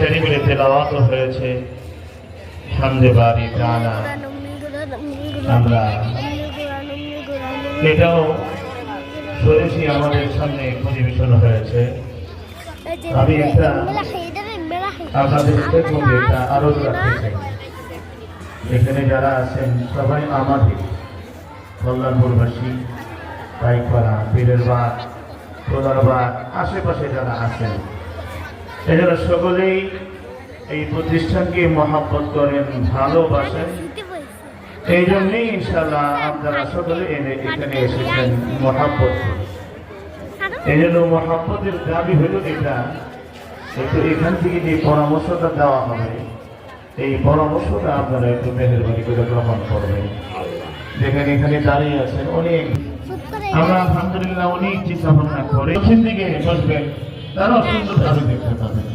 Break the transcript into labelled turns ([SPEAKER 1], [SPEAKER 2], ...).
[SPEAKER 1] শরীফে তেলাওয়াত হয়েছে হামদে বারি তাআলা। আমরা এটাও শুনেছি আমাদের সামনে পরিবেশন হয়েছে। আমি একটা আপনাদের মধ্যে একটা আরোপ রাখতে চাই। এখানে যারা আছেন সবাই আমাদের কল্যাণপুরবাসী, পাইকপাড়া, পীরের বাগ, তোলার বাগ, আশেপাশে যারা আছেন এরা সকলেই এই প্রতিষ্ঠানকে মহব্বত করেন, ভালোবাসেন। এই জন্যই ইনশাআল্লাহ আপনারা সকলে এখানে এসেছেন মহব্বত করে। এই জন্য মহব্বতের দাবি হল এটা, একটু এখান থেকে যে পরামর্শটা দেওয়া হবে এই পরামর্শটা আপনারা একটু মেহেরবানি করে গ্রহণ করবেন। যেখানে এখানে দাঁড়িয়ে আছেন অনেক, আমরা আলহামদুলিল্লাহ অনেক চিন্তা ভাবনা করে দিকে বসবেন, তারাও সুন্দর ভাবে দেখতে পাবেন।